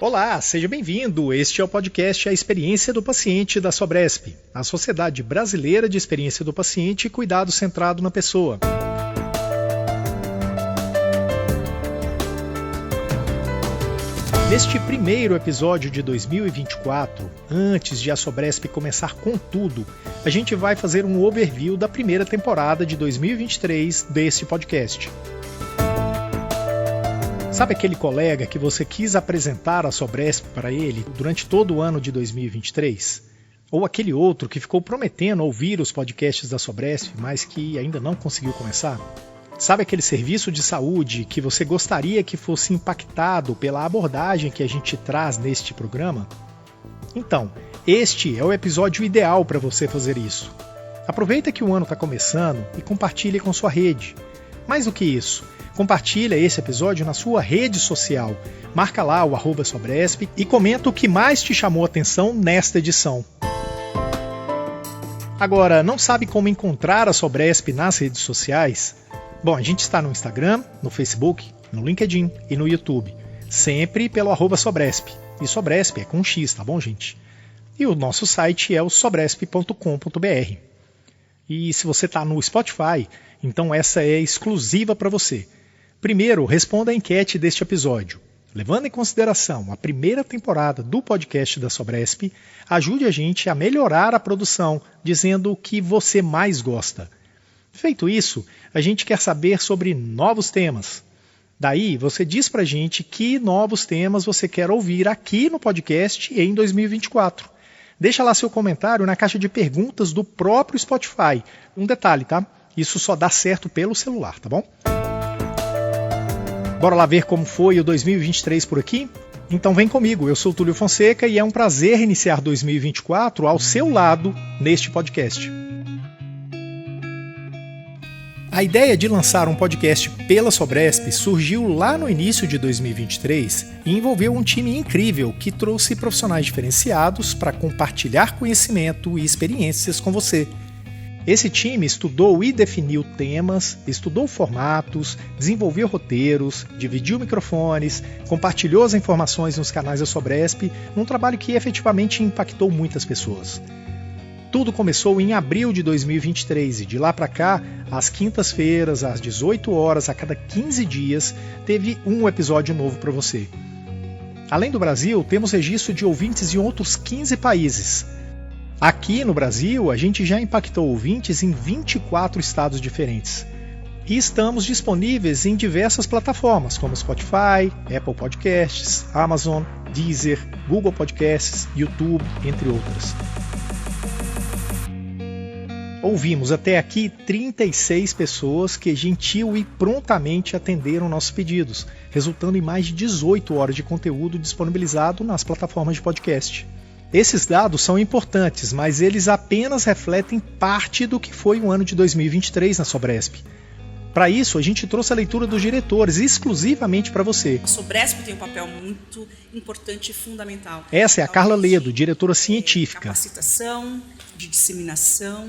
Olá, seja bem-vindo. Este é o podcast A Experiência do Paciente da Sobresp, a Sociedade Brasileira de Experiência do Paciente e Cuidado Centrado na Pessoa. Neste primeiro episódio de 2024, antes de a Sobresp começar com tudo, a gente vai fazer um overview da primeira temporada de 2023 deste podcast. Sabe aquele colega que você quis apresentar a Sobresp para ele durante todo o ano de 2023? Ou aquele outro que ficou prometendo ouvir os podcasts da Sobresp, mas que ainda não conseguiu começar? Sabe aquele serviço de saúde que você gostaria que fosse impactado pela abordagem que a gente traz neste programa? Então, este é o episódio ideal para você fazer isso. Aproveita que o ano está começando e compartilhe com sua rede. Mais do que isso, compartilha esse episódio na sua rede social, marca lá o @Sobresp e comenta o que mais te chamou a atenção nesta edição. Agora, não sabe como encontrar a Sobresp nas redes sociais? Bom, a gente está no Instagram, no Facebook, no LinkedIn e no YouTube, sempre pelo @Sobresp. E Sobresp é com X, tá bom, gente? E o nosso site é o sobresp.com.br. E se você está no Spotify, então essa é exclusiva para você. Primeiro, responda a enquete deste episódio. Levando em consideração a primeira temporada do podcast da Sobresp, ajude a gente a melhorar a produção, dizendo o que você mais gosta. Feito isso, a gente quer saber sobre novos temas. Daí, você diz pra gente que novos temas você quer ouvir aqui no podcast em 2024. Deixa lá seu comentário na caixa de perguntas do próprio Spotify. Um detalhe, tá? Isso só dá certo pelo celular, tá bom? Bora lá ver como foi o 2023 por aqui? Então vem comigo, eu sou o Túlio Fonseca e é um prazer iniciar 2024 ao seu lado neste podcast. A ideia de lançar um podcast pela Sobresp surgiu lá no início de 2023 e envolveu um time incrível que trouxe profissionais diferenciados para compartilhar conhecimento e experiências com você. Esse time estudou e definiu temas, estudou formatos, desenvolveu roteiros, dividiu microfones, compartilhou as informações nos canais da Sobresp, num trabalho que efetivamente impactou muitas pessoas. Tudo começou em abril de 2023 e de lá para cá, às quintas-feiras, às 18 horas, a cada 15 dias, teve um episódio novo para você. Além do Brasil, temos registro de ouvintes em outros 15 países. Aqui no Brasil, a gente já impactou ouvintes em 24 estados diferentes. E estamos disponíveis em diversas plataformas, como Spotify, Apple Podcasts, Amazon, Deezer, Google Podcasts, YouTube, entre outras. Ouvimos até aqui 36 pessoas que gentil e prontamente atenderam nossos pedidos, resultando em mais de 18 horas de conteúdo disponibilizado nas plataformas de podcast. Esses dados são importantes, mas eles apenas refletem parte do que foi o ano de 2023 na Sobresp. Para isso, a gente trouxe a leitura dos diretores exclusivamente para você. A Sobresp tem um papel muito importante e fundamental. Essa é a Carla Ledo, diretora científica. Capacitação, de disseminação,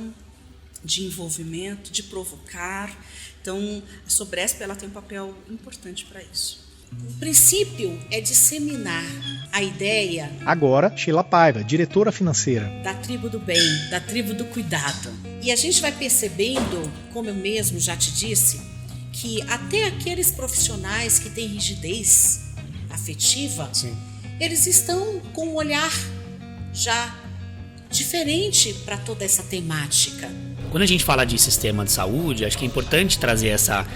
de envolvimento, de provocar. Então, a Sobresp ela tem um papel importante para isso. O princípio é disseminar a ideia. Agora, Sheila Paiva, diretora financeira. Da tribo do bem, da tribo do cuidado. E a gente vai percebendo, como eu mesmo já te disse, que até aqueles profissionais que têm rigidez afetiva, Sim. Eles estão com um olhar já diferente para toda essa temática. Quando a gente fala de sistema de saúde, acho que é importante trazer essa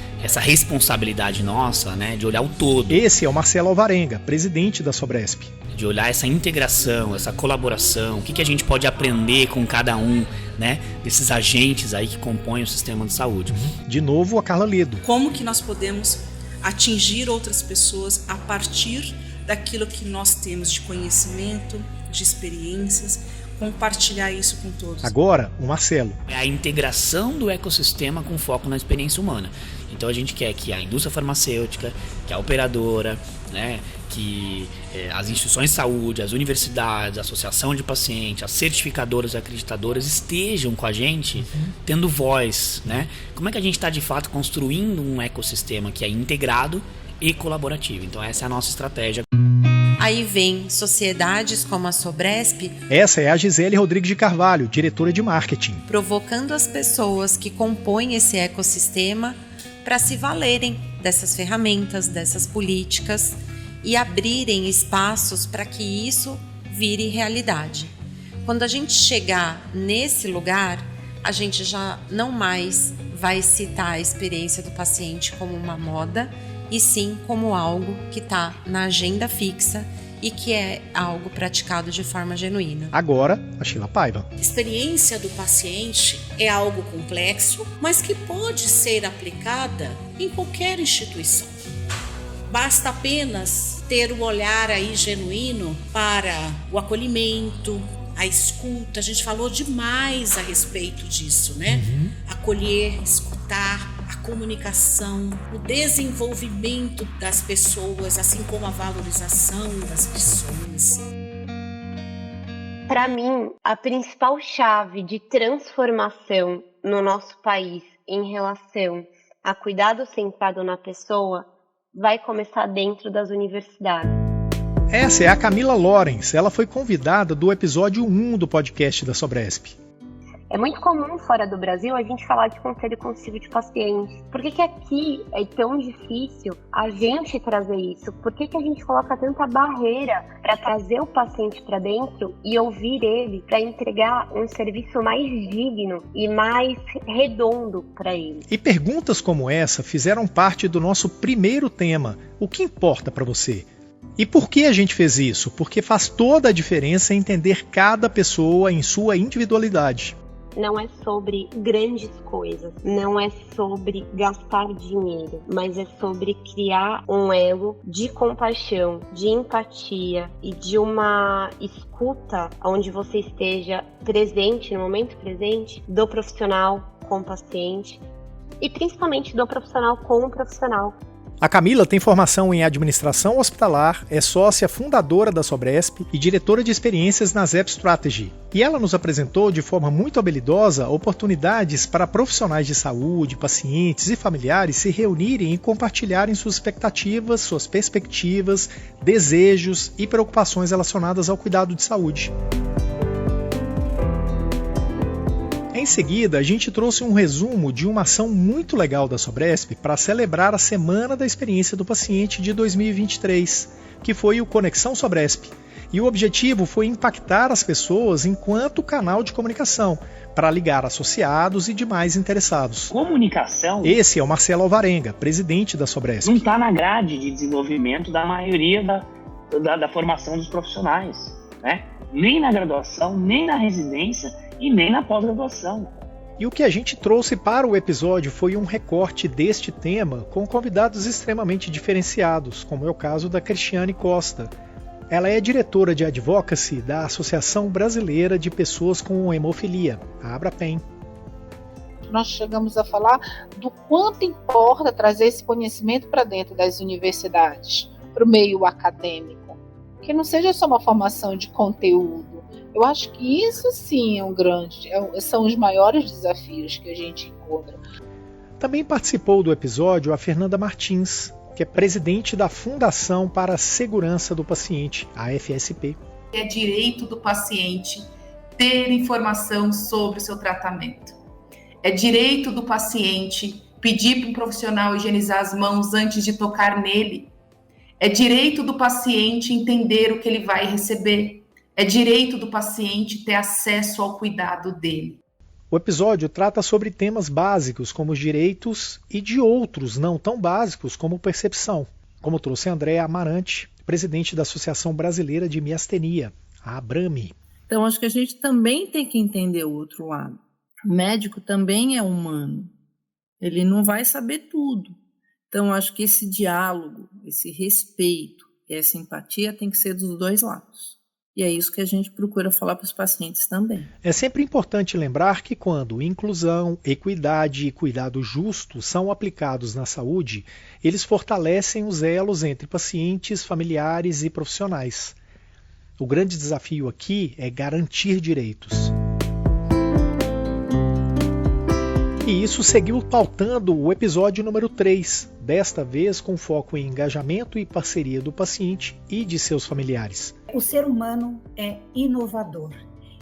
responsabilidade nossa, né, de olhar o todo. Esse é o Marcelo Alvarenga, presidente da Sobresp. De olhar essa integração, essa colaboração, o que a gente pode aprender com cada um, né, desses agentes aí que compõem o sistema de saúde. De novo, a Carla Ledo. Como que nós podemos atingir outras pessoas a partir daquilo que nós temos de conhecimento, de experiências, compartilhar isso com todos. Agora, o Marcelo. É a integração do ecossistema com foco na experiência humana. Então a gente quer que a indústria farmacêutica, que a operadora, né, que as instituições de saúde, as universidades, a associação de pacientes, as certificadoras e acreditadoras estejam com a gente, tendo voz, né? Como é que a gente está de fato construindo um ecossistema que é integrado e colaborativo? Então essa é a nossa estratégia. A Aí vem sociedades como a Sobresp. Essa é a Gisele Rodrigues de Carvalho, diretora de marketing. Provocando as pessoas que compõem esse ecossistema para se valerem dessas ferramentas, dessas políticas e abrirem espaços para que isso vire realidade. Quando a gente chegar nesse lugar, a gente já não mais vai citar a experiência do paciente como uma moda, e sim como algo que está na agenda fixa e que é algo praticado de forma genuína. Agora, a Sheila Paiva. Experiência do paciente é algo complexo, mas que pode ser aplicada em qualquer instituição. Basta apenas ter um olhar aí genuíno para o acolhimento, a escuta. A gente falou demais a respeito disso, né? Acolher, escutar, a comunicação, o desenvolvimento das pessoas, assim como a valorização das pessoas. Para mim, a principal chave de transformação no nosso país em relação a cuidado centrado na pessoa vai começar dentro das universidades. Essa é a Camila Lorenz. Ela foi convidada do episódio 1 do podcast da Sobresp. É muito comum fora do Brasil a gente falar de conselho consultivo de pacientes. Por que aqui é tão difícil a gente trazer isso? Por que a gente coloca tanta barreira para trazer o paciente para dentro e ouvir ele para entregar um serviço mais digno e mais redondo para ele? E perguntas como essa fizeram parte do nosso primeiro tema. O que importa para você? E por que a gente fez isso? Porque faz toda a diferença entender cada pessoa em sua individualidade. Não é sobre grandes coisas, não é sobre gastar dinheiro, mas é sobre criar um elo de compaixão, de empatia e de uma escuta onde você esteja presente, no momento presente, do profissional com o paciente e principalmente do profissional com o profissional. A Camila tem formação em administração hospitalar, é sócia fundadora da Sobresp e diretora de experiências na Zep Strategy. E ela nos apresentou de forma muito habilidosa oportunidades para profissionais de saúde, pacientes e familiares se reunirem e compartilharem suas expectativas, suas perspectivas, desejos e preocupações relacionadas ao cuidado de saúde. Em seguida, a gente trouxe um resumo de uma ação muito legal da Sobresp para celebrar a Semana da Experiência do Paciente de 2023, que foi o Conexão Sobresp. E o objetivo foi impactar as pessoas enquanto canal de comunicação, para ligar associados e demais interessados. Comunicação? Esse é o Marcelo Alvarenga, presidente da Sobresp. Não está na grade de desenvolvimento da maioria da formação dos profissionais, né? Nem na graduação, nem na residência e nem na pós-graduação. E o que a gente trouxe para o episódio foi um recorte deste tema com convidados extremamente diferenciados, como é o caso da Cristiane Costa. Ela é diretora de Advocacy da Associação Brasileira de Pessoas com Hemofilia, a ABRAPEN. Nós chegamos a falar do quanto importa trazer esse conhecimento para dentro das universidades, para o meio acadêmico, que não seja só uma formação de conteúdo. Eu acho que isso sim são os maiores desafios que a gente encontra. Também participou do episódio a Fernanda Martins, que é presidente da Fundação para a Segurança do Paciente, a FSP. É direito do paciente ter informação sobre o seu tratamento. É direito do paciente pedir para um profissional higienizar as mãos antes de tocar nele. É direito do paciente entender o que ele vai receber. É direito do paciente ter acesso ao cuidado dele. O episódio trata sobre temas básicos como os direitos e de outros não tão básicos como percepção, como trouxe Andréa Amarante, presidente da Associação Brasileira de Miastenia, a ABRAME. Então, acho que a gente também tem que entender o outro lado. O médico também é humano. Ele não vai saber tudo. Então, acho que esse diálogo, esse respeito e essa empatia tem que ser dos dois lados. E é isso que a gente procura falar para os pacientes também. É sempre importante lembrar que quando inclusão, equidade e cuidado justo são aplicados na saúde, eles fortalecem os elos entre pacientes, familiares e profissionais. O grande desafio aqui é garantir direitos. E isso seguiu pautando o episódio número 3, desta vez com foco em engajamento e parceria do paciente e de seus familiares. O ser humano é inovador.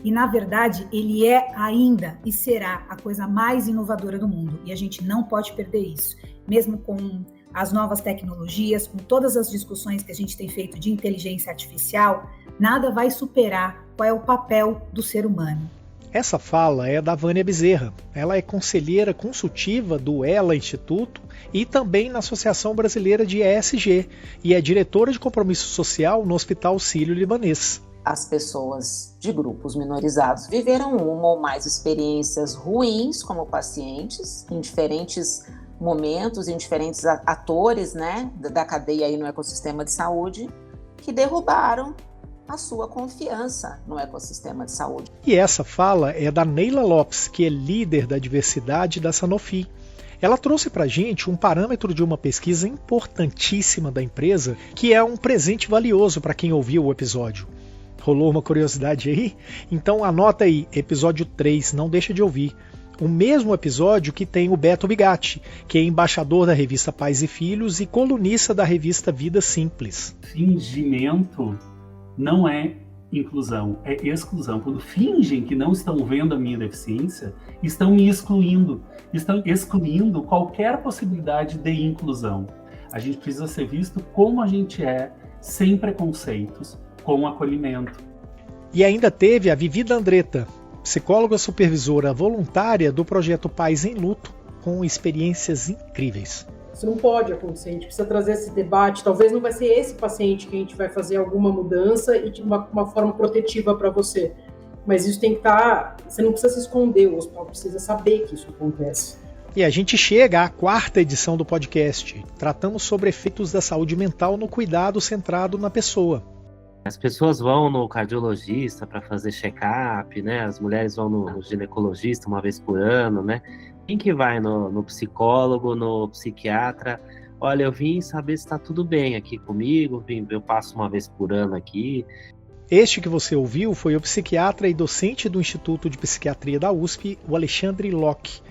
E, na verdade, ele é ainda e será a coisa mais inovadora do mundo. E a gente não pode perder isso. Mesmo com as novas tecnologias, com todas as discussões que a gente tem feito de inteligência artificial, nada vai superar qual é o papel do ser humano. Essa fala é da Vânia Bezerra. Ela é conselheira consultiva do ELA Instituto e também na Associação Brasileira de ESG e é diretora de compromisso social no Hospital Sírio-Libanês. As pessoas de grupos minorizados viveram uma ou mais experiências ruins como pacientes, em diferentes momentos, em diferentes atores, né, da cadeia aí no ecossistema de saúde, que derrubaram a sua confiança no ecossistema de saúde. E essa fala é da Neila Lopes, que é líder da diversidade da Sanofi. Ela trouxe para a gente um parâmetro de uma pesquisa importantíssima da empresa, que é um presente valioso para quem ouviu o episódio. Rolou uma curiosidade aí? Então anota aí, episódio 3, não deixa de ouvir. O mesmo episódio que tem o Beto Bigatti, que é embaixador da revista Pais e Filhos e colunista da revista Vida Simples. Fingimento não é inclusão, é exclusão. Quando fingem que não estão vendo a minha deficiência, estão me excluindo. Estão excluindo qualquer possibilidade de inclusão. A gente precisa ser visto como a gente é, sem preconceitos, com acolhimento. E ainda teve a Vivi D'Andretta, psicóloga supervisora voluntária do projeto Pais em Luto, com experiências incríveis. Isso não pode acontecer, a gente precisa trazer esse debate. Talvez não vai ser esse paciente que a gente vai fazer alguma mudança e de uma forma protetiva para você. Mas isso tem que estar... Você não precisa se esconder, o hospital precisa saber que isso acontece. E a gente chega à 4ª edição do podcast. Tratamos sobre efeitos da saúde mental no cuidado centrado na pessoa. As pessoas vão no cardiologista para fazer check-up, né? As mulheres vão no ginecologista uma vez por ano, né? Quem que vai no psicólogo, no psiquiatra? Olha, eu vim saber se está tudo bem aqui comigo, eu passo uma vez por ano aqui. Este que você ouviu foi o psiquiatra e docente do Instituto de Psiquiatria da USP, o Alexandre Locke.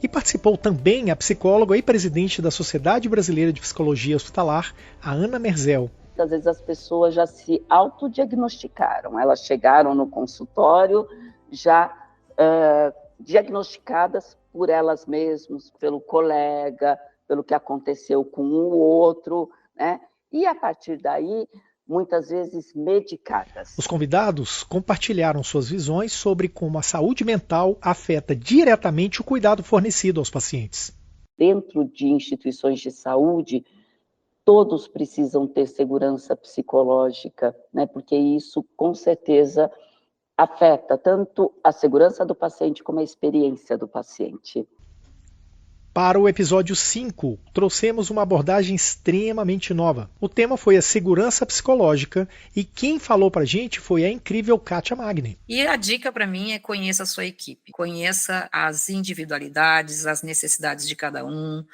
E participou também a psicóloga e presidente da Sociedade Brasileira de Psicologia Hospitalar, a Ana Merzel. Muitas vezes as pessoas já se autodiagnosticaram, elas chegaram no consultório já diagnosticadas por elas mesmas, pelo colega, pelo que aconteceu com o outro, né? E a partir daí, muitas vezes medicadas. Os convidados compartilharam suas visões sobre como a saúde mental afeta diretamente o cuidado fornecido aos pacientes. Dentro de instituições de saúde, todos precisam ter segurança psicológica, né? Porque isso, com certeza, afeta tanto a segurança do paciente como a experiência do paciente. Para o episódio 5, trouxemos uma abordagem extremamente nova. O tema foi a segurança psicológica e quem falou pra gente foi a incrível Kátia Magni. E a dica para mim é conheça a sua equipe, conheça as individualidades, as necessidades de cada um,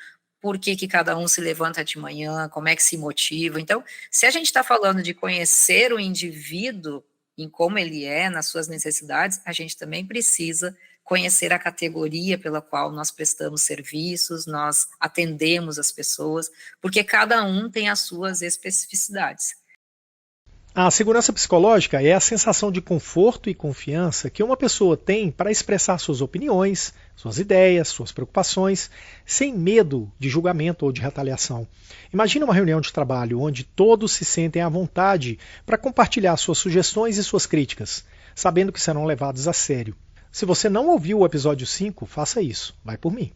por que cada um se levanta de manhã, como é que se motiva. Então, se a gente está falando de conhecer o indivíduo em como ele é, nas suas necessidades, a gente também precisa conhecer a categoria pela qual nós prestamos serviços, nós atendemos as pessoas, porque cada um tem as suas especificidades. A segurança psicológica é a sensação de conforto e confiança que uma pessoa tem para expressar suas opiniões, suas ideias, suas preocupações, sem medo de julgamento ou de retaliação. Imagine uma reunião de trabalho onde todos se sentem à vontade para compartilhar suas sugestões e suas críticas, sabendo que serão levados a sério. Se você não ouviu o episódio 5, faça isso. Vai por mim.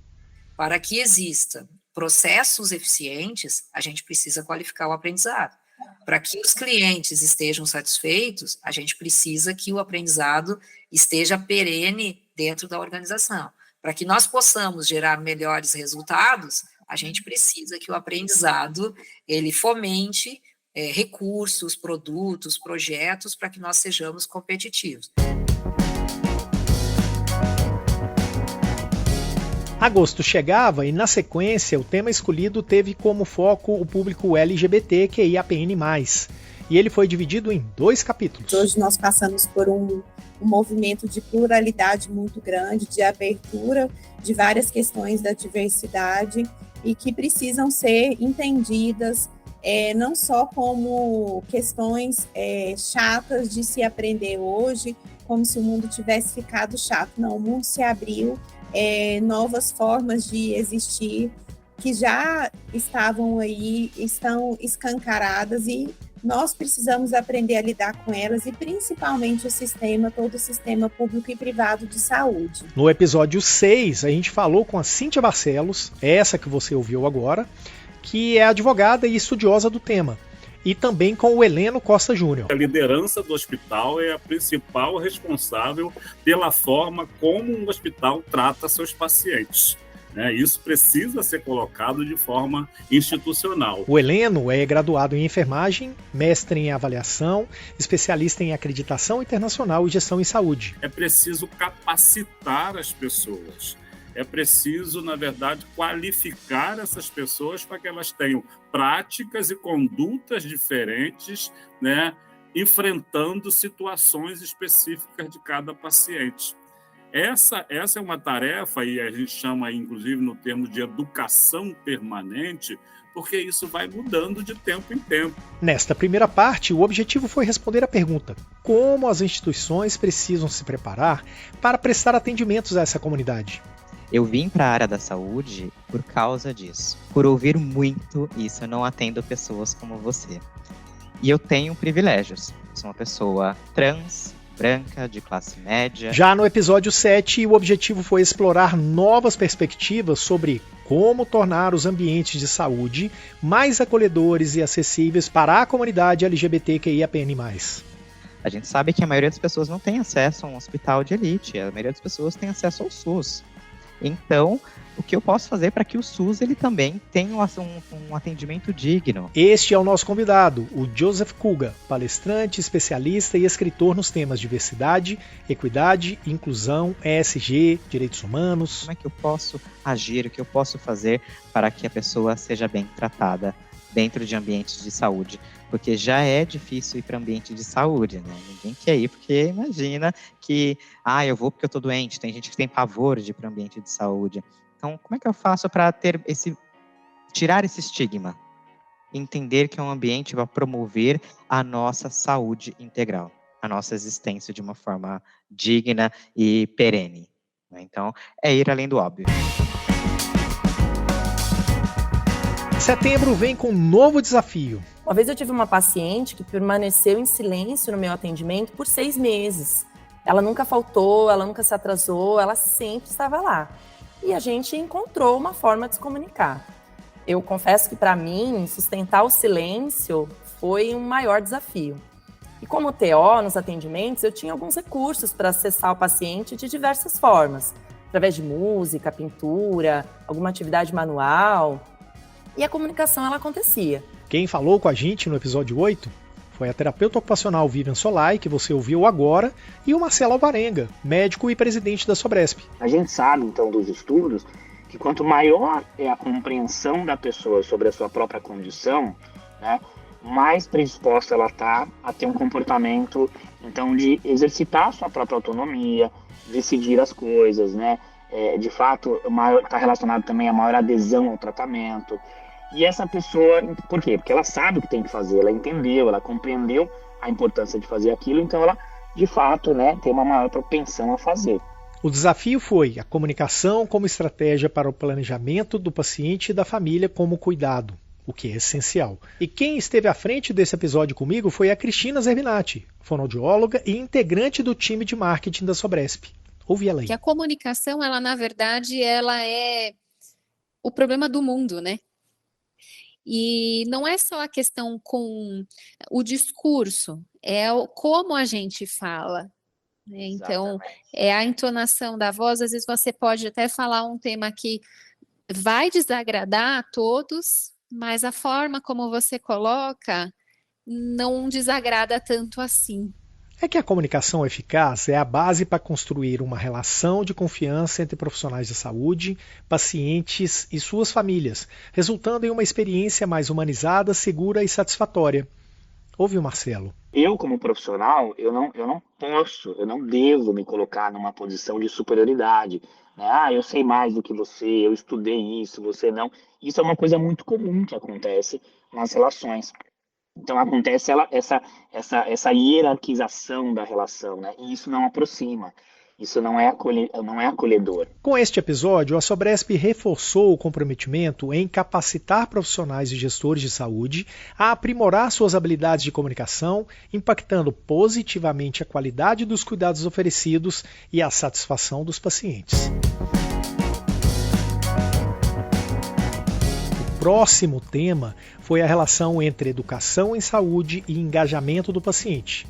Para que exista processos eficientes, a gente precisa qualificar o aprendizado. Para que os clientes estejam satisfeitos, a gente precisa que o aprendizado esteja perene dentro da organização. Para que nós possamos gerar melhores resultados, a gente precisa que o aprendizado ele fomente recursos, produtos, projetos, para que nós sejamos competitivos. Agosto chegava e, na sequência, o tema escolhido teve como foco o público LGBTQIAPN+. e ele foi dividido em 2 capítulos. Hoje nós passamos por um movimento de pluralidade muito grande, de abertura de várias questões da diversidade e que precisam ser entendidas não só como questões chatas de se aprender hoje, como se o mundo tivesse ficado chato. Não, o mundo se abriu, novas formas de existir que já estavam aí, estão escancaradas e nós precisamos aprender a lidar com elas e principalmente todo o sistema público e privado de saúde. No episódio 6, a gente falou com a Cíntia Barcelos, essa que você ouviu agora, que é advogada e estudiosa do tema, e também com o Heleno Costa Júnior. A liderança do hospital é a principal responsável pela forma como um hospital trata seus pacientes. Isso precisa ser colocado de forma institucional. O Heleno é graduado em enfermagem, mestre em avaliação, especialista em acreditação internacional e gestão em saúde. É preciso capacitar as pessoas. É preciso, na verdade, qualificar essas pessoas para que elas tenham práticas e condutas diferentes, enfrentando situações específicas de cada paciente. Essa é uma tarefa, e a gente chama, inclusive, no termo de educação permanente, porque isso vai mudando de tempo em tempo. Nesta primeira parte, o objetivo foi responder a pergunta: como as instituições precisam se preparar para prestar atendimentos a essa comunidade? Eu vim para a área da saúde por causa disso. Por ouvir muito isso, eu não atendo pessoas como você. E eu tenho privilégios. Sou uma pessoa trans, branca, de classe média. Já no episódio 7, o objetivo foi explorar novas perspectivas sobre como tornar os ambientes de saúde mais acolhedores e acessíveis para a comunidade LGBTQIAPN+. A gente sabe que a maioria das pessoas não tem acesso a um hospital de elite, a maioria das pessoas tem acesso ao SUS. Então, o que eu posso fazer para que o SUS ele também tenha um atendimento digno? Este é o nosso convidado, o Joseph Kuga, palestrante, especialista e escritor nos temas diversidade, equidade, inclusão, ESG, direitos humanos. Como é que eu posso agir, o que eu posso fazer para que a pessoa seja bem tratada dentro de ambientes de saúde? Porque já é difícil ir para ambiente de saúde, né? Ninguém quer ir porque imagina que, eu vou porque eu tô doente. Tem gente que tem pavor de ir para ambiente de saúde. Então, como é que eu faço para tirar esse estigma? Entender que é um ambiente vai promover a nossa saúde integral, a nossa existência de uma forma digna e perene. Então, é ir além do óbvio. Setembro vem com um novo desafio. Uma vez eu tive uma paciente que permaneceu em silêncio no meu atendimento por 6 meses. Ela nunca faltou, ela nunca se atrasou, ela sempre estava lá. E a gente encontrou uma forma de se comunicar. Eu confesso que para mim, sustentar o silêncio foi um maior desafio. E como TO nos atendimentos, eu tinha alguns recursos para acessar o paciente de diversas formas. Através de música, pintura, alguma atividade manual. E a comunicação ela acontecia. Quem falou com a gente no episódio 8 foi a terapeuta ocupacional Vivian Solai, que você ouviu agora, e o Marcelo Alvarenga, médico e presidente da Sobresp. A gente sabe, então, dos estudos, que quanto maior é a compreensão da pessoa sobre a sua própria condição, mais predisposta ela está a ter um comportamento, então, de exercitar a sua própria autonomia, decidir as coisas, de fato, está relacionado também a maior adesão ao tratamento. E essa pessoa, por quê? Porque ela sabe o que tem que fazer, ela entendeu, ela compreendeu a importância de fazer aquilo, então ela, de fato, tem uma maior propensão a fazer. O desafio foi a comunicação como estratégia para o planejamento do paciente e da família como cuidado, o que é essencial. E quem esteve à frente desse episódio comigo foi a Cristina Zerbinati, fonoaudióloga e integrante do time de marketing da Sobresp. Ouvi ela aí. Que a comunicação, ela na verdade, ela é o problema do mundo, né? E não é só a questão com o discurso, é como a gente fala. Né? Então, é a entonação da voz. Às vezes você pode até falar um tema que vai desagradar a todos, mas a forma como você coloca não desagrada tanto assim. É que a comunicação eficaz é a base para construir uma relação de confiança entre profissionais de saúde, pacientes e suas famílias, resultando em uma experiência mais humanizada, segura e satisfatória. Ouve o Marcelo. Eu, como profissional, eu não devo me colocar numa posição de superioridade, né? Ah, eu sei mais do que você, eu estudei isso, você não. Isso é uma coisa muito comum que acontece nas relações. Então acontece essa hierarquização da relação, né? E isso não aproxima. Isso não é acolhedor. Com este episódio, a Sobresp reforçou o comprometimento em capacitar profissionais e gestores de saúde a aprimorar suas habilidades de comunicação, impactando positivamente a qualidade dos cuidados oferecidos e a satisfação dos pacientes. O próximo tema foi a relação entre educação em saúde e engajamento do paciente.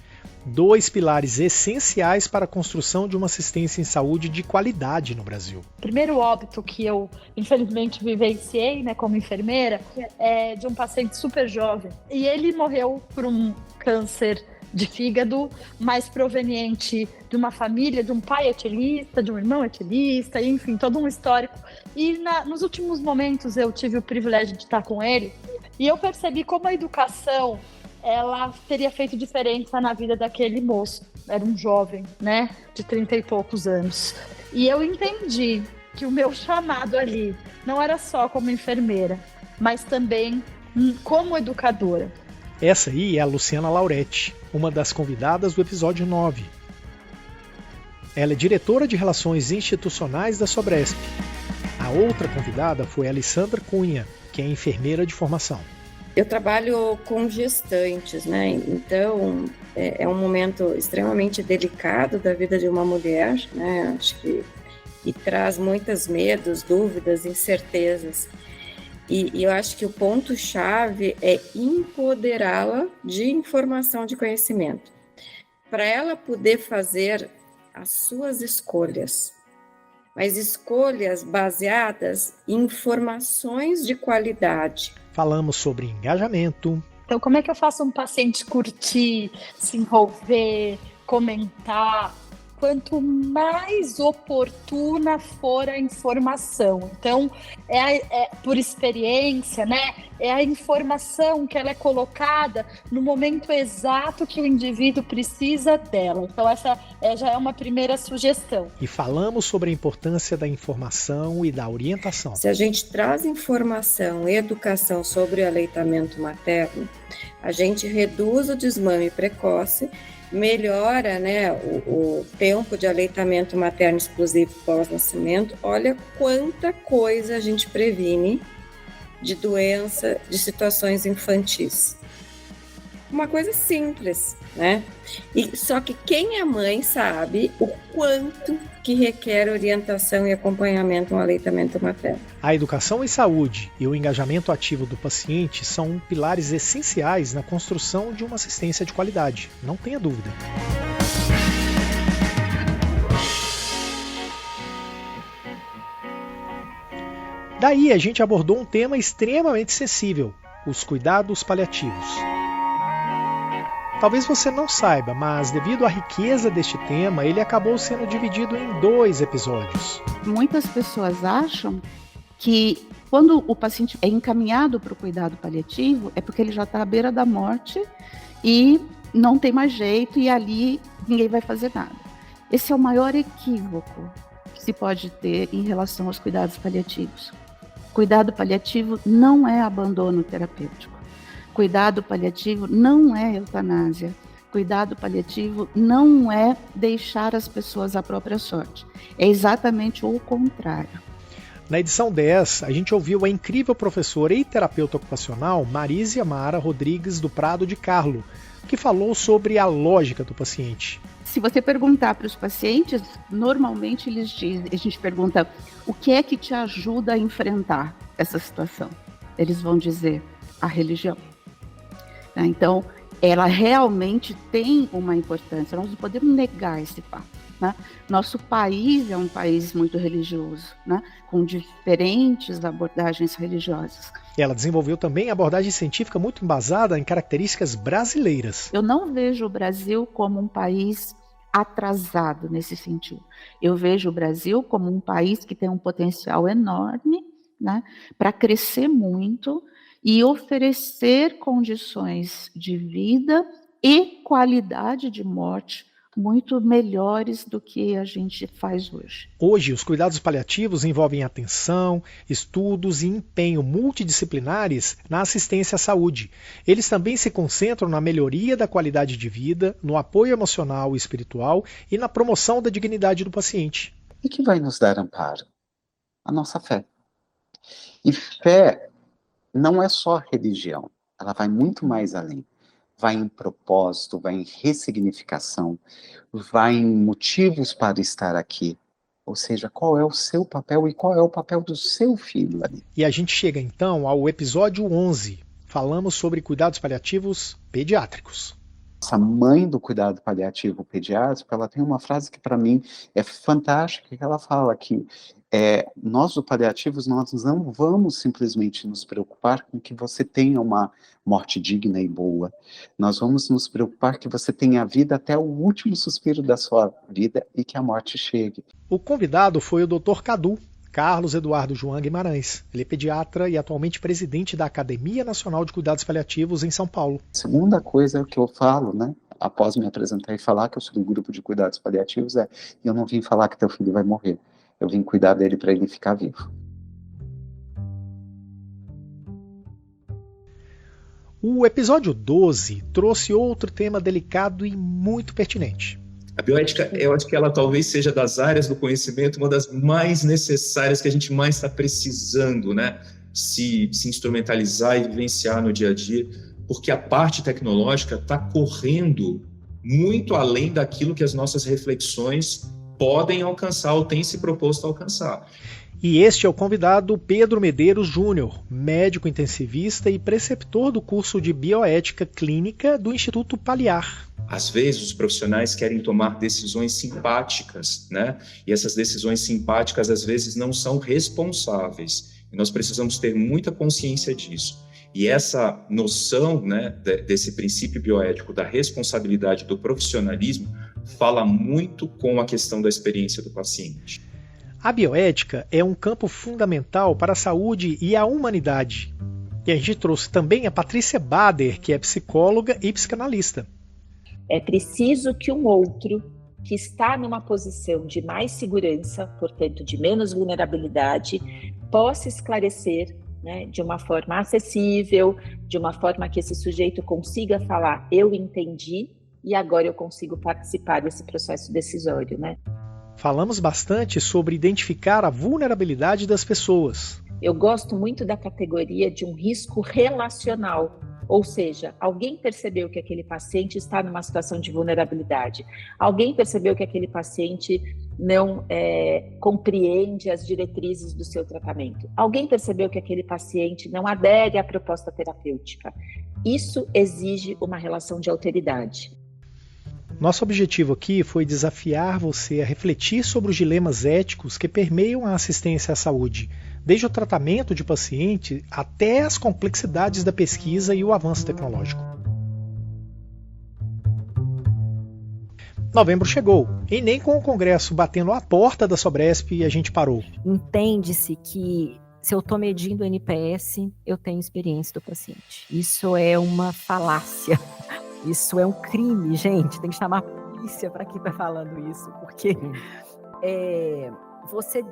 2 pilares essenciais para a construção de uma assistência em saúde de qualidade no Brasil. O primeiro óbito que eu, infelizmente, vivenciei, né, como enfermeira, é de um paciente super jovem. E ele morreu por um câncer de fígado, mais proveniente de uma família, de um pai etilista, de um irmão etilista, enfim, todo um histórico. E nos últimos momentos eu tive o privilégio de estar com ele e eu percebi como a educação ela teria feito diferença na vida daquele moço. Era um jovem, né, de 30 e poucos anos. E eu entendi que o meu chamado ali não era só como enfermeira, mas também como educadora. Essa aí é a Luciana Lauretti, uma das convidadas do episódio 9. Ela é diretora de Relações Institucionais da Sobresp. A outra convidada foi a Alessandra Cunha, que é enfermeira de formação. Eu trabalho com gestantes, né? Então é um momento extremamente delicado da vida de uma mulher, né? Acho que e traz muitos medos, dúvidas, incertezas. E eu acho que o ponto-chave é empoderá-la de informação, de conhecimento, para ela poder fazer as suas escolhas, mas escolhas baseadas em informações de qualidade. Falamos sobre engajamento. Então, como é que eu faço um paciente curtir, se envolver, comentar? Quanto mais oportuna for a informação. Então, por experiência, né? É a informação que ela é colocada no momento exato que o indivíduo precisa dela. Então, essa já é uma primeira sugestão. E falamos sobre a importância da informação e da orientação. Se a gente traz informação e educação sobre o aleitamento materno, a gente reduz o desmame precoce, melhora, né, o tempo de aleitamento materno exclusivo pós-nascimento. Olha quanta coisa a gente previne de doença, de situações infantis. Uma coisa simples, né? E só que quem é mãe sabe o quanto que requer orientação e acompanhamento no aleitamento materno. A educação em saúde e o engajamento ativo do paciente são pilares essenciais na construção de uma assistência de qualidade, não tenha dúvida. Daí a gente abordou um tema extremamente sensível, os cuidados paliativos. Talvez você não saiba, mas devido à riqueza deste tema, ele acabou sendo dividido em 2 episódios. Muitas pessoas acham que quando o paciente é encaminhado para o cuidado paliativo, é porque ele já está à beira da morte e não tem mais jeito e ali ninguém vai fazer nada. Esse é o maior equívoco que se pode ter em relação aos cuidados paliativos. Cuidado paliativo não é abandono terapêutico. Cuidado paliativo não é eutanásia. Cuidado paliativo não é deixar as pessoas à própria sorte. É exatamente o contrário. Na edição 10, a gente ouviu a incrível professora e terapeuta ocupacional Marísia Mara Rodrigues do Prado de Carlo, que falou sobre a lógica do paciente. Se você perguntar para os pacientes, normalmente eles dizem, a gente pergunta o que é que te ajuda a enfrentar essa situação. Eles vão dizer a religião. Então, ela realmente tem uma importância, nós não podemos negar esse fato. Né? Nosso país é um país muito religioso, né? Com diferentes abordagens religiosas. Ela desenvolveu também abordagem científica muito embasada em características brasileiras. Eu não vejo o Brasil como um país atrasado nesse sentido. Eu vejo o Brasil como um país que tem um potencial enorme, né, para crescer muito e oferecer condições de vida e qualidade de morte muito melhores do que a gente faz hoje. Hoje, os cuidados paliativos envolvem atenção, estudos e empenho multidisciplinares na assistência à saúde. Eles também se concentram na melhoria da qualidade de vida, no apoio emocional e espiritual e na promoção da dignidade do paciente. E que vai nos dar amparo? A nossa fé. E fé não é só religião, ela vai muito mais além. Vai em propósito, vai em ressignificação, vai em motivos para estar aqui. Ou seja, qual é o seu papel e qual é o papel do seu filho ali. E a gente chega então ao episódio 11. Falamos sobre cuidados paliativos pediátricos. Essa mãe do cuidado paliativo pediátrico, ela tem uma frase que para mim é fantástica, que ela fala que nós do paliativos, nós não vamos simplesmente nos preocupar com que você tenha uma morte digna e boa. Nós vamos nos preocupar que você tenha vida até o último suspiro da sua vida e que a morte chegue. O convidado foi o Dr. Cadu, Carlos Eduardo João Guimarães. Ele é pediatra e atualmente presidente da Academia Nacional de Cuidados Paliativos em São Paulo. Segunda coisa que eu falo, né, após me apresentar e falar que eu sou do grupo de cuidados paliativos, eu não vim falar que teu filho vai morrer. Eu vim cuidar dele para ele ficar vivo. O episódio 12 trouxe outro tema delicado e muito pertinente. A bioética, eu acho que ela talvez seja das áreas do conhecimento uma das mais necessárias que a gente mais está precisando, né? Se instrumentalizar e vivenciar no dia a dia, porque a parte tecnológica está correndo muito além daquilo que as nossas reflexões podem alcançar ou têm se proposto a alcançar. E este é o convidado Pedro Medeiros Júnior, médico intensivista e preceptor do curso de Bioética Clínica do Instituto Paliar. Às vezes os profissionais querem tomar decisões simpáticas, né? E essas decisões simpáticas às vezes não são responsáveis. E nós precisamos ter muita consciência disso. E essa noção, né, desse princípio bioético da responsabilidade do profissionalismo fala muito com a questão da experiência do paciente. A bioética é um campo fundamental para a saúde e a humanidade. E a gente trouxe também a Patrícia Bader, que é psicóloga e psicanalista. É preciso que um outro, que está numa posição de mais segurança, portanto de menos vulnerabilidade, possa esclarecer, né, de uma forma acessível, de uma forma que esse sujeito consiga falar, eu entendi, e agora eu consigo participar desse processo decisório, né? Falamos bastante sobre identificar a vulnerabilidade das pessoas. Eu gosto muito da categoria de um risco relacional, ou seja, alguém percebeu que aquele paciente está numa situação de vulnerabilidade, alguém percebeu que aquele paciente não compreende as diretrizes do seu tratamento, alguém percebeu que aquele paciente não adere à proposta terapêutica. Isso exige uma relação de alteridade. Nosso objetivo aqui foi desafiar você a refletir sobre os dilemas éticos que permeiam a assistência à saúde, desde o tratamento de paciente até as complexidades da pesquisa e o avanço tecnológico. Novembro chegou, e nem com o Congresso batendo a porta da Sobresp a gente parou. Entende-se que se eu estou medindo o NPS, eu tenho experiência do paciente. Isso é uma falácia. Isso é um crime, gente. Tem que chamar a polícia para quem está falando isso, porque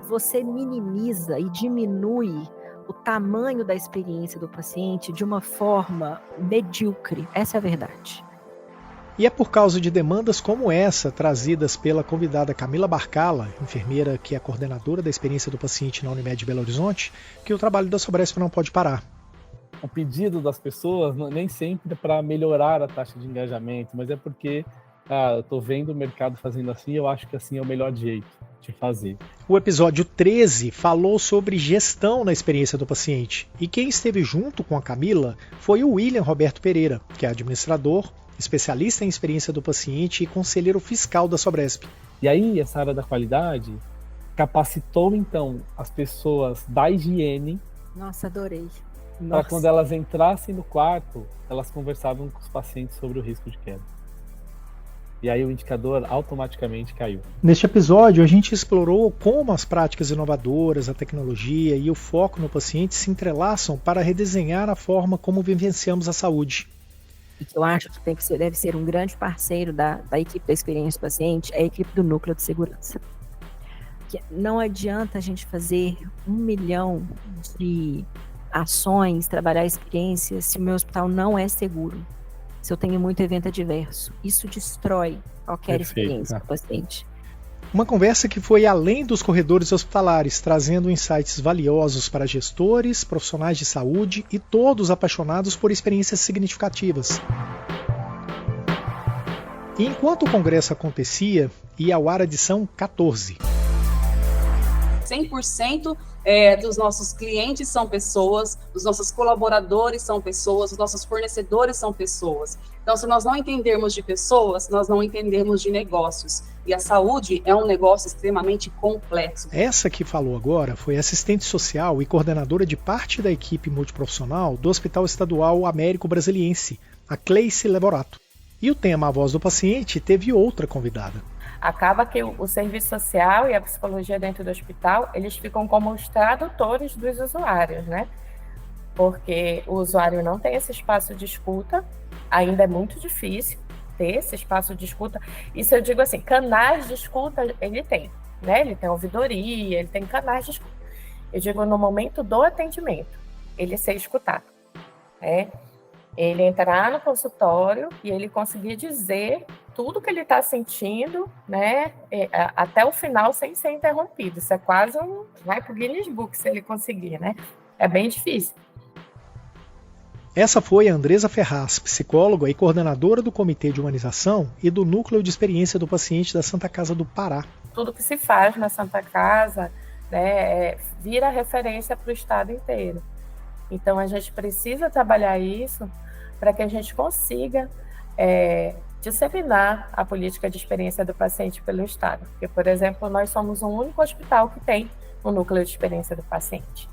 você minimiza e diminui o tamanho da experiência do paciente de uma forma medíocre. Essa é a verdade. E é por causa de demandas como essa, trazidas pela convidada Camila Barcala, enfermeira que é coordenadora da experiência do paciente na Unimed Belo Horizonte, que o trabalho da Sobresp não pode parar. O pedido das pessoas nem sempre é para melhorar a taxa de engajamento, mas é porque eu estou vendo o mercado fazendo assim e eu acho que assim é o melhor jeito de fazer. O episódio 13 falou sobre gestão na experiência do paciente. E quem esteve junto com a Camila foi o William Roberto Pereira, que é administrador, especialista em experiência do paciente e conselheiro fiscal da Sobresp. E aí, essa área da qualidade capacitou, então, as pessoas da higiene. Nossa, adorei. Para quando elas entrassem no quarto, elas conversavam com os pacientes sobre o risco de queda. e aí o indicador automaticamente caiu. Neste episódio, a gente explorou como as práticas inovadoras, a tecnologia e o foco no paciente se entrelaçam para redesenhar a forma como vivenciamos a saúde. E que eu acho que deve ser um grande parceiro da equipe da experiência do paciente, é a equipe do núcleo de segurança. Que não adianta a gente fazer 1 milhão de ações, trabalhar experiências, se o meu hospital não é seguro, se eu tenho muito evento adverso. Isso destrói qualquer experiência do paciente. Uma conversa que foi além dos corredores hospitalares, trazendo insights valiosos para gestores, profissionais de saúde e todos apaixonados por experiências significativas. E enquanto o congresso acontecia, ia ao ar a edição 14. 100% dos nossos clientes são pessoas, os nossos colaboradores são pessoas, os nossos fornecedores são pessoas. Então, se nós não entendermos de pessoas, nós não entendemos de negócios. E a saúde é um negócio extremamente complexo. Essa que falou agora foi assistente social e coordenadora de parte da equipe multiprofissional do Hospital Estadual Américo Brasiliense, a Cleice Levorato. E o tema A Voz do Paciente teve outra convidada. Acaba que o serviço social e a psicologia dentro do hospital, eles ficam como os tradutores dos usuários, né? Porque o usuário não tem esse espaço de escuta, ainda é muito difícil ter esse espaço de escuta. Isso eu digo assim, canais de escuta ele tem, né? Ele tem ouvidoria, ele tem canais de escuta. Eu digo no momento do atendimento, ele ser escutado, né? Ele entrar no consultório e ele conseguir dizer tudo que ele está sentindo, né, até o final sem ser interrompido. Isso é quase vai para o Guinness Book se ele conseguir, né? É bem difícil. Essa foi a Andresa Ferraz, psicóloga e coordenadora do Comitê de Humanização e do Núcleo de Experiência do Paciente da Santa Casa do Pará. Tudo que se faz na Santa Casa, né, vira referência para o estado inteiro. Então, a gente precisa trabalhar isso para que a gente consiga disseminar a política de experiência do paciente pelo Estado. Porque, por exemplo, nós somos o único hospital que tem um núcleo de experiência do paciente.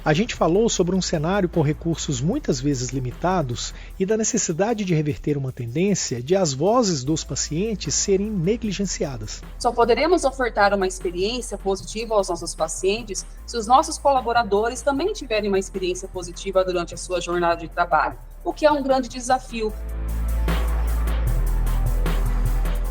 A gente falou sobre um cenário com recursos muitas vezes limitados e da necessidade de reverter uma tendência de as vozes dos pacientes serem negligenciadas. Só poderemos ofertar uma experiência positiva aos nossos pacientes se os nossos colaboradores também tiverem uma experiência positiva durante a sua jornada de trabalho, o que é um grande desafio.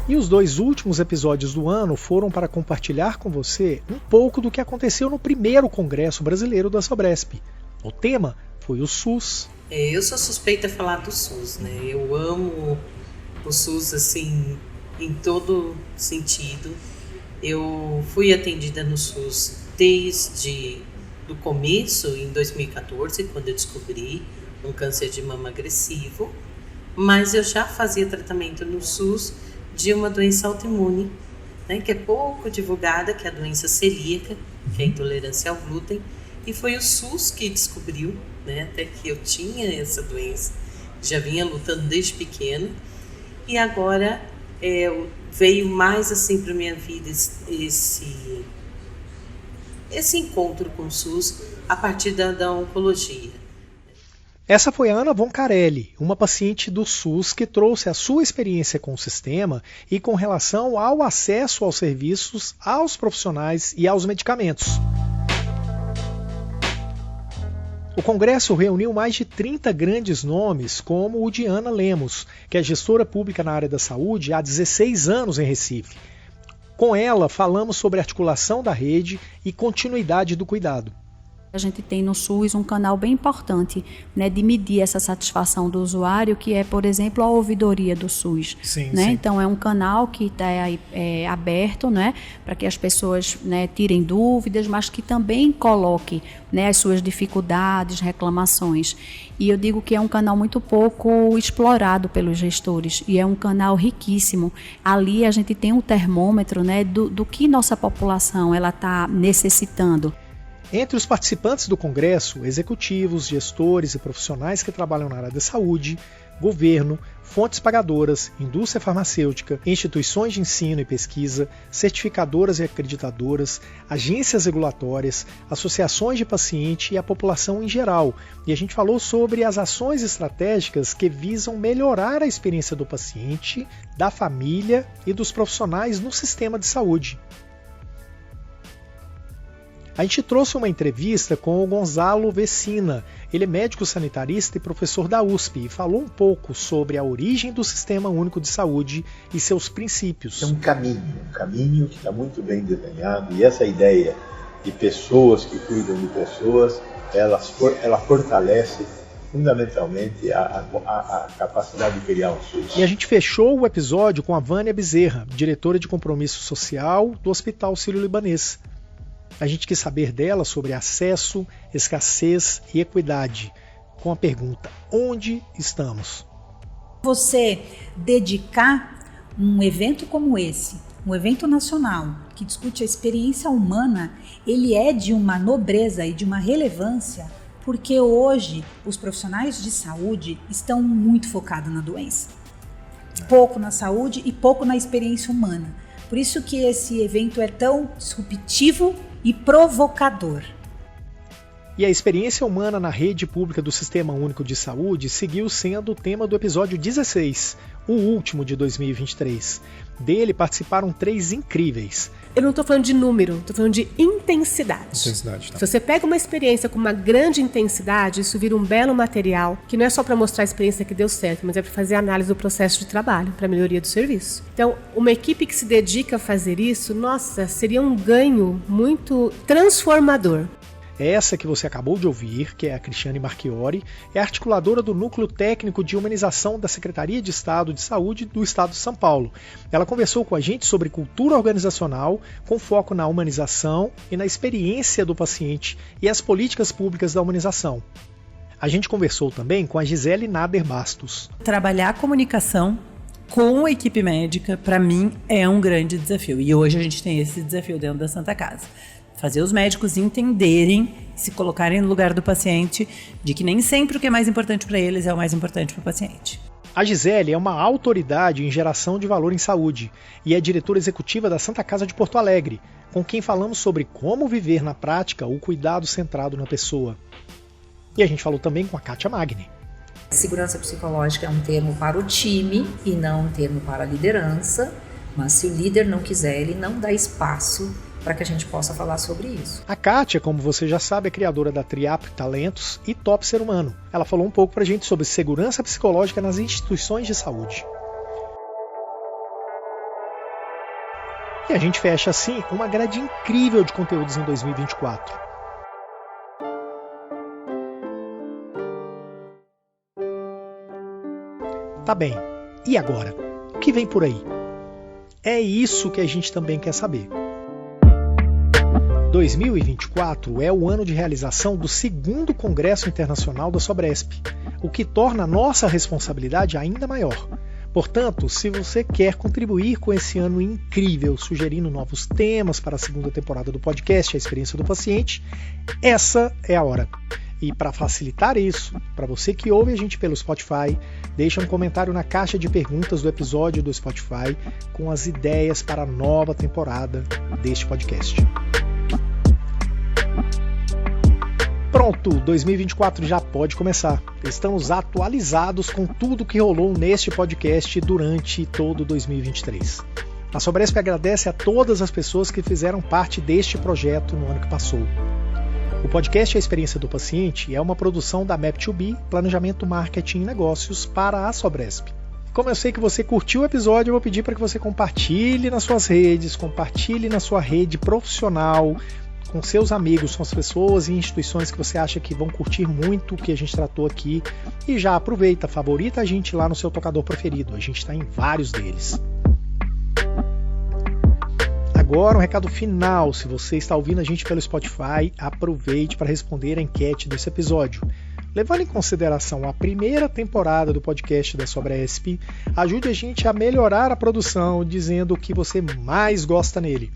E os 2 últimos episódios do ano foram para compartilhar com você um pouco do que aconteceu no primeiro Congresso Brasileiro da Sobresp. O tema foi o SUS. Eu sou suspeita a falar do SUS, né? Eu amo o SUS, assim, em todo sentido. Eu fui atendida no SUS desde o começo, em 2014, quando eu descobri um câncer de mama agressivo, mas eu já fazia tratamento no SUS de uma doença autoimune, né, que é pouco divulgada, que é a doença celíaca, que é a intolerância ao glúten, e foi o SUS que descobriu, né, até que eu tinha essa doença, já vinha lutando desde pequena, e agora veio mais assim para minha vida esse encontro com o SUS a partir da oncologia. Essa foi a Ana Voncarelli, uma paciente do SUS que trouxe a sua experiência com o sistema e com relação ao acesso aos serviços, aos profissionais e aos medicamentos. O congresso reuniu mais de 30 grandes nomes, como o de Ana Lemos, que é gestora pública na área da saúde há 16 anos em Recife. Com ela, falamos sobre articulação da rede e continuidade do cuidado. A gente tem no SUS um canal bem importante, né, de medir essa satisfação do usuário, que é, por exemplo, a ouvidoria do SUS. Sim, né? sim. Então, é um canal que está aberto, né, para que as pessoas, né, tirem dúvidas, mas que também coloque, né, as suas dificuldades, reclamações. E eu digo que é um canal muito pouco explorado pelos gestores e é um canal riquíssimo. Ali a gente tem um termômetro, né, do que nossa população está necessitando. Entre os participantes do congresso, executivos, gestores e profissionais que trabalham na área da saúde, governo, fontes pagadoras, indústria farmacêutica, instituições de ensino e pesquisa, certificadoras e acreditadoras, agências regulatórias, associações de paciente e a população em geral. E a gente falou sobre as ações estratégicas que visam melhorar a experiência do paciente, da família e dos profissionais no sistema de saúde. A gente trouxe uma entrevista com o Gonzalo Vecina. Ele é médico sanitarista e professor da USP e falou um pouco sobre a origem do Sistema Único de Saúde e seus princípios. É um caminho que está muito bem desenhado, e essa ideia de pessoas que cuidam de pessoas, ela fortalece fundamentalmente a capacidade de criar um SUS. E a gente fechou o episódio com a Vânia Bezerra, diretora de Compromisso Social do Hospital Sírio-Libanês. A gente quis saber dela sobre acesso, escassez e equidade, com a pergunta: onde estamos? Você dedicar um evento como esse, um evento nacional, que discute a experiência humana, ele é de uma nobreza e de uma relevância, porque hoje os profissionais de saúde estão muito focados na doença. Pouco na saúde e pouco na experiência humana. Por isso que esse evento é tão disruptivo e provocador. E a experiência humana na rede pública do Sistema Único de Saúde seguiu sendo o tema do episódio 16, o último de 2023. Dele participaram 3 incríveis. Eu não estou falando de número, estou falando de intensidade. Tá. Se você pega uma experiência com uma grande intensidade, isso vira um belo material, que não é só para mostrar a experiência que deu certo, mas é para fazer análise do processo de trabalho, para melhoria do serviço. Então, uma equipe que se dedica a fazer isso, nossa, seria um ganho muito transformador. Essa que você acabou de ouvir, que é a Cristiane Marchiori, é articuladora do Núcleo Técnico de Humanização da Secretaria de Estado de Saúde do Estado de São Paulo. Ela conversou com a gente sobre cultura organizacional, com foco na humanização e na experiência do paciente e as políticas públicas da humanização. A gente conversou também com a Gisele Nader Bastos. Trabalhar a comunicação com a equipe médica, para mim, é um grande desafio. E hoje a gente tem esse desafio dentro da Santa Casa. Fazer os médicos entenderem, se colocarem no lugar do paciente, de que nem sempre o que é mais importante para eles é o mais importante para o paciente. A Gisele é uma autoridade em geração de valor em saúde e é diretora executiva da Santa Casa de Porto Alegre, com quem falamos sobre como viver na prática o cuidado centrado na pessoa. E a gente falou também com a Kátia Magni. Segurança psicológica é um termo para o time e não um termo para a liderança, mas se o líder não quiser, ele não dá espaço para que a gente possa falar sobre isso. A Kátia, como você já sabe, é criadora da Triap Talentos e Top Ser Humano. Ela falou um pouco pra gente sobre segurança psicológica nas instituições de saúde. E a gente fecha assim uma grade incrível de conteúdos em 2024. Tá bem, e agora? O que vem por aí? É isso que a gente também quer saber. 2024 é o ano de realização do 2º Congresso Internacional da Sobresp, o que torna a nossa responsabilidade ainda maior. Portanto, se você quer contribuir com esse ano incrível, sugerindo novos temas para a 2ª temporada do podcast A Experiência do Paciente, essa é a hora. E para facilitar isso, para você que ouve a gente pelo Spotify, deixa um comentário na caixa de perguntas do episódio do Spotify com as ideias para a nova temporada deste podcast. Pronto, 2024 já pode começar. Estamos atualizados com tudo que rolou neste podcast durante todo 2023. A Sobresp agradece a todas as pessoas que fizeram parte deste projeto no ano que passou. O podcast A Experiência do Paciente é uma produção da Map2B, Planejamento, Marketing e Negócios para a Sobresp. Como eu sei que você curtiu o episódio, eu vou pedir para que você compartilhe nas suas redes, compartilhe na sua rede profissional, com seus amigos, com as pessoas e instituições que você acha que vão curtir muito o que a gente tratou aqui. E já aproveita, favorita a gente lá no seu tocador preferido. A gente está em vários deles. Agora um recado final. Se você está ouvindo a gente pelo Spotify, aproveite para responder a enquete desse episódio. Levando em consideração a 1ª temporada do podcast da Sobresp, ajude a gente a melhorar a produção, dizendo o que você mais gosta nele.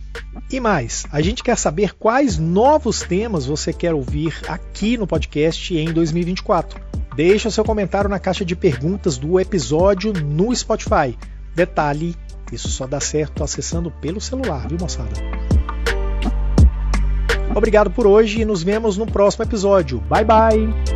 E mais, a gente quer saber quais novos temas você quer ouvir aqui no podcast em 2024. Deixa o seu comentário na caixa de perguntas do episódio no Spotify. Detalhe, isso só dá certo acessando pelo celular, viu, moçada? Obrigado por hoje e nos vemos no próximo episódio. Bye, bye!